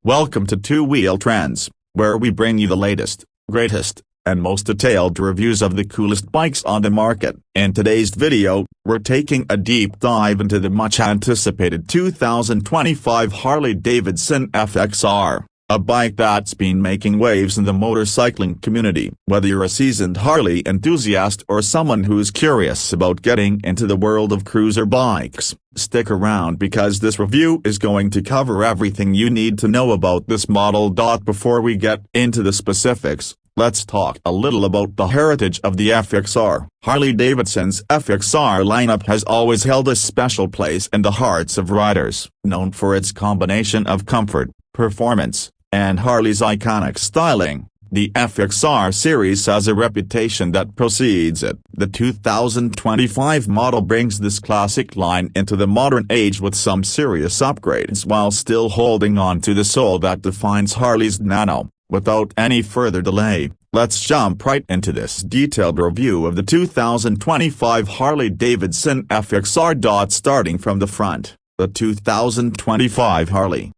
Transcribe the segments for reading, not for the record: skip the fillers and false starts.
Welcome to Two Wheel Trends, where we bring you the latest, greatest, and most detailed reviews of the coolest bikes on the market. In today's video, we're taking a deep dive into the much-anticipated 2025 Harley Davidson FXR, a bike that's been making waves in the motorcycling community. Whether you're a seasoned Harley enthusiast or someone who's curious about getting into the world of cruiser bikes, stick around because this review is going to cover everything you need to know about this model. Before we get into the specifics, let's talk a little about the heritage of the FXR. Harley Davidson's FXR lineup has always held a special place in the hearts of riders. Known for its combination of comfort, performance, and Harley's iconic styling, the FXR series has a reputation that precedes it. The 2025 model brings this classic line into the modern age with some serious upgrades while still holding on to the soul that defines Harley's nano. Without any further delay, let's jump right into this detailed review of the 2025 Harley Davidson FXR. Starting from the front, the 2025 Harley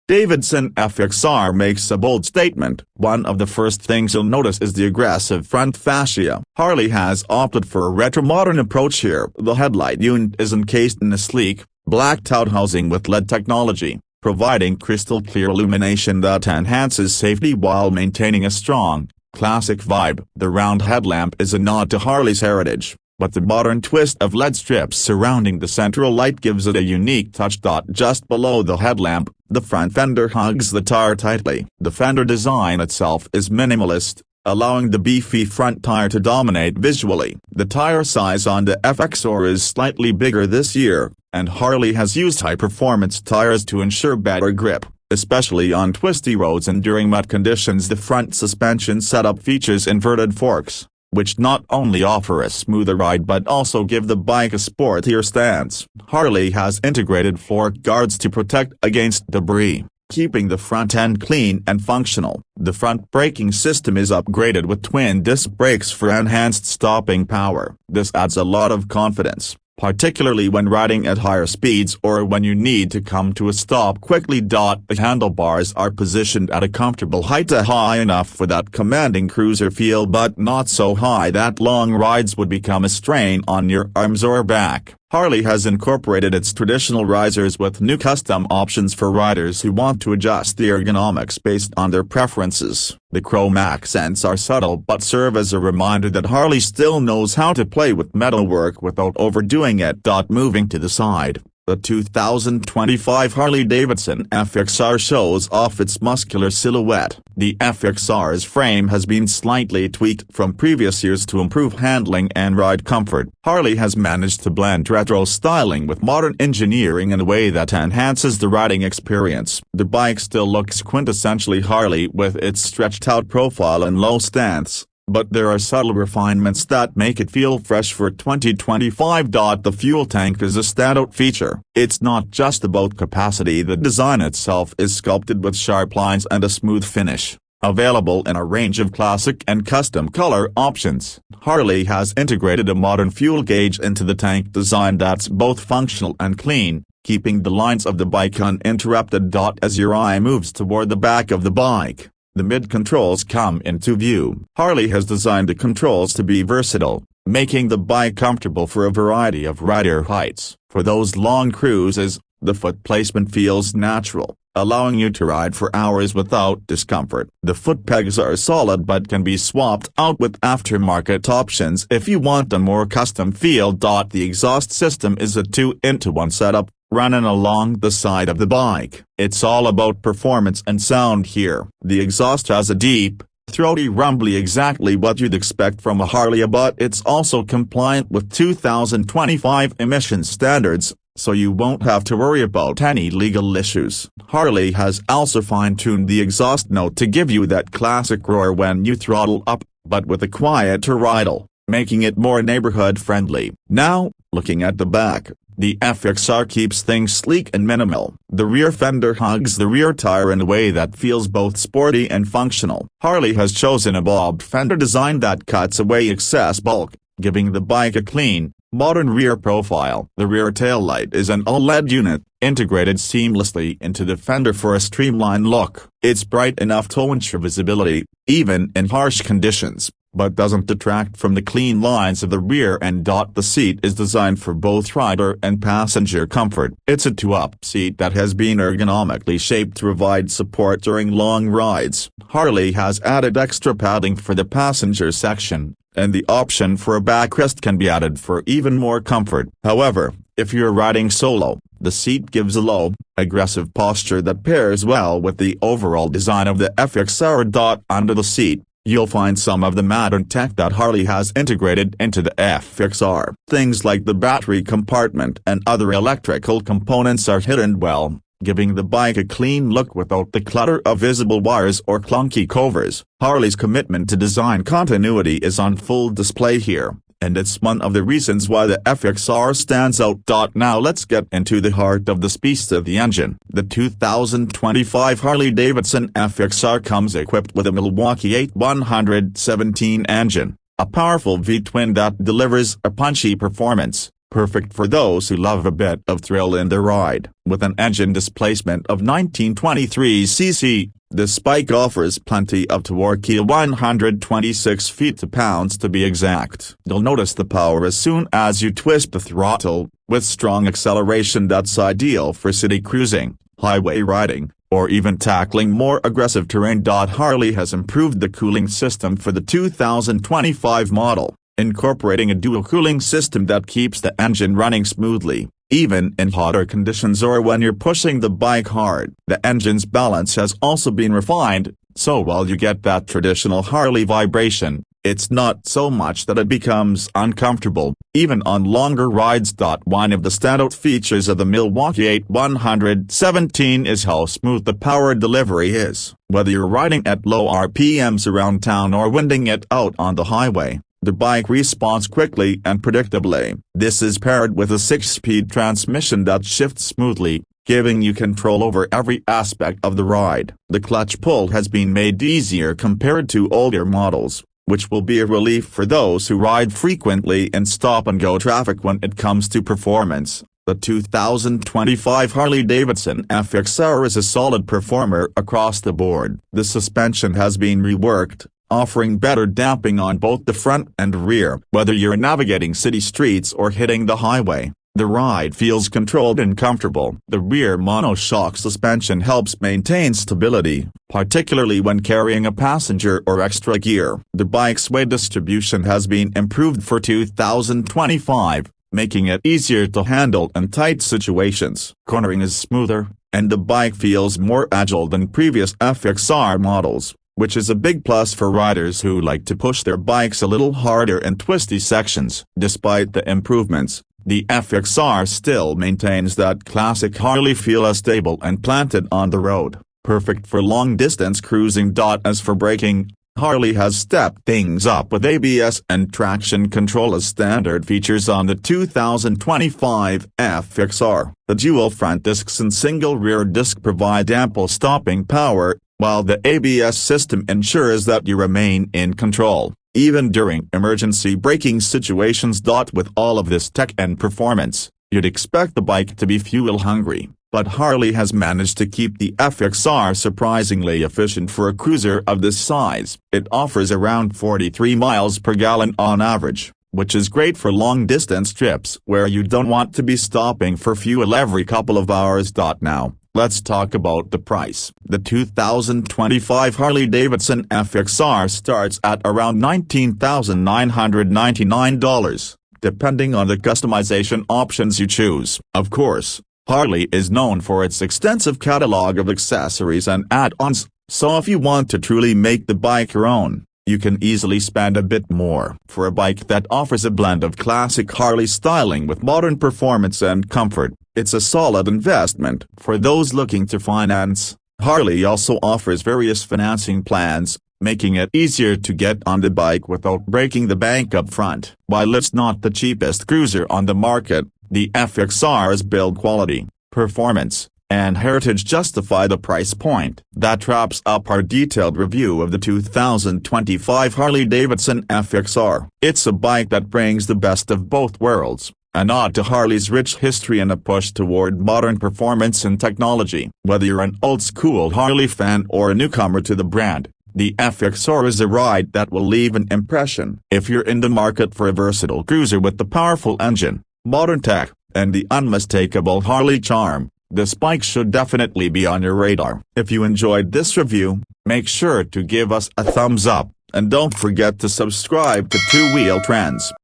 Davidson FXR makes a bold statement. One of the first things you'll notice is the aggressive front fascia. Harley has opted for a retro-modern approach here. The headlight unit is encased in a sleek, black tout housing with LED technology, providing crystal-clear illumination that enhances safety while maintaining a strong, classic vibe. The round headlamp is a nod to Harley's heritage, but the modern twist of LED strips surrounding the central light gives it a unique touch. Just below the headlamp, the front fender hugs the tire tightly. The fender design itself is minimalist, allowing the beefy front tire to dominate visually. The tire size on the FXR is slightly bigger this year, and Harley has used high-performance tires to ensure better grip, especially on twisty roads and during mud conditions. The front suspension setup features inverted forks, which not only offer a smoother ride but also give the bike a sportier stance. Harley has integrated fork guards to protect against debris, keeping the front end clean and functional. The front braking system is upgraded with twin disc brakes for enhanced stopping power. This adds a lot of confidence, particularly when riding at higher speeds or when you need to come to a stop quickly. The handlebars are positioned at a comfortable height, high enough for that commanding cruiser feel but not so high that long rides would become a strain on your arms or back. Harley has incorporated its traditional risers with new custom options for riders who want to adjust the ergonomics based on their preferences. The chrome accents are subtle but serve as a reminder that Harley still knows how to play with metalwork without overdoing it. Moving to the side, the 2025 Harley Davidson FXR shows off its muscular silhouette. The FXR's frame has been slightly tweaked from previous years to improve handling and ride comfort. Harley has managed to blend retro styling with modern engineering in a way that enhances the riding experience. The bike still looks quintessentially Harley with its stretched-out profile and low stance, but there are subtle refinements that make it feel fresh for 2025. The fuel tank is a standout feature. It's not just about capacity. The design itself is sculpted with sharp lines and a smooth finish. Available in a range of classic and custom color options, Harley has integrated a modern fuel gauge into the tank design that's both functional and clean, keeping the lines of the bike uninterrupted. As your eye moves toward the back of the bike, the mid-controls come into view. Harley has designed the controls to be versatile, making the bike comfortable for a variety of rider heights. For those long cruises, the foot placement feels natural, allowing you to ride for hours without discomfort. The foot pegs are solid but can be swapped out with aftermarket options if you want a more custom feel. The exhaust system is a 2-in-1 setup, running along the side of the bike. It's all about performance and sound here. The exhaust has a deep, throaty rumbly, exactly what you'd expect from a Harley, but it's also compliant with 2025 emission standards, so you won't have to worry about any legal issues. Harley has also fine-tuned the exhaust note to give you that classic roar when you throttle up, but with a quieter idle, making it more neighborhood-friendly. Now, looking at the back, the FXR keeps things sleek and minimal. The rear fender hugs the rear tire in a way that feels both sporty and functional. Harley has chosen a bobbed fender design that cuts away excess bulk, giving the bike a clean, modern rear profile. The rear taillight is an OLED unit, integrated seamlessly into the fender for a streamlined look. It's bright enough to ensure visibility, even in harsh conditions, but doesn't detract from the clean lines of the rear end. The seat is designed for both rider and passenger comfort. It's a two-up seat that has been ergonomically shaped to provide support during long rides. Harley has added extra padding for the passenger section, and the option for a backrest can be added for even more comfort. However, if you're riding solo, the seat gives a low, aggressive posture that pairs well with the overall design of the FXR. Under the seat, you'll find some of the modern tech that Harley has integrated into the FXR. Things like the battery compartment and other electrical components are hidden well, giving the bike a clean look without the clutter of visible wires or clunky covers. Harley's commitment to design continuity is on full display here, and it's one of the reasons why the FXR stands out. Now let's get into the heart of this beast, the engine. The 2025 Harley Davidson FXR comes equipped with a Milwaukee-Eight 117 engine, a powerful V-twin that delivers a punchy performance, perfect for those who love a bit of thrill in the ride. With an engine displacement of 1923 cc, this bike offers plenty of torque, 126 feet-pounds to be exact. You'll notice the power as soon as you twist the throttle, with strong acceleration that's ideal for city cruising, highway riding, or even tackling more aggressive terrain. Harley has improved the cooling system for the 2025 model, incorporating a dual cooling system that keeps the engine running smoothly, even in hotter conditions or when you're pushing the bike hard. The engine's balance has also been refined, so while you get that traditional Harley vibration, it's not so much that it becomes uncomfortable, even on longer rides. One of the standout features of the Milwaukee-Eight 117 is how smooth the power delivery is. Whether you're riding at low RPMs around town or winding it out on the highway, the bike responds quickly and predictably. This is paired with a 6-speed transmission that shifts smoothly, giving you control over every aspect of the ride. The clutch pull has been made easier compared to older models, which will be a relief for those who ride frequently in stop-and-go traffic. When it comes to performance, the 2025 Harley Davidson FXR is a solid performer across the board. The suspension has been reworked, offering better damping on both the front and rear. Whether you're navigating city streets or hitting the highway, the ride feels controlled and comfortable. The rear monoshock suspension helps maintain stability, particularly when carrying a passenger or extra gear. The bike's weight distribution has been improved for 2025, making it easier to handle in tight situations. Cornering is smoother, and the bike feels more agile than previous FXR models, which is a big plus for riders who like to push their bikes a little harder in twisty sections. Despite the improvements, the FXR still maintains that classic Harley feel, as stable and planted on the road, perfect for long-distance cruising. As for braking, Harley has stepped things up with ABS and traction control as standard features on the 2025 FXR. The dual front discs and single rear disc provide ample stopping power, while the ABS system ensures that you remain in control, even during emergency braking situations. With all of this tech and performance, you'd expect the bike to be fuel-hungry, but Harley has managed to keep the FXR surprisingly efficient for a cruiser of this size. It offers around 43 miles per gallon on average, which is great for long-distance trips where you don't want to be stopping for fuel every couple of hours. Now, let's talk about the price. The 2025 Harley Davidson FXR starts at around $19,999, depending on the customization options you choose. Of course, Harley is known for its extensive catalog of accessories and add-ons, so if you want to truly make the bike your own, you can easily spend a bit more. For a bike that offers a blend of classic Harley styling with modern performance and comfort, it's a solid investment. For those looking to finance, Harley also offers various financing plans, making it easier to get on the bike without breaking the bank up front. While it's not the cheapest cruiser on the market, the FXR's build quality, performance, and heritage justify the price point. That wraps up our detailed review of the 2025 Harley Davidson FXR. It's a bike that brings the best of both worlds, a nod to Harley's rich history and a push toward modern performance and technology. Whether you're an old-school Harley fan or a newcomer to the brand, the FXR is a ride that will leave an impression. If you're in the market for a versatile cruiser with the powerful engine, modern tech, and the unmistakable Harley charm, this bike should definitely be on your radar. If you enjoyed this review, make sure to give us a thumbs up, and don't forget to subscribe to Two Wheel Trends.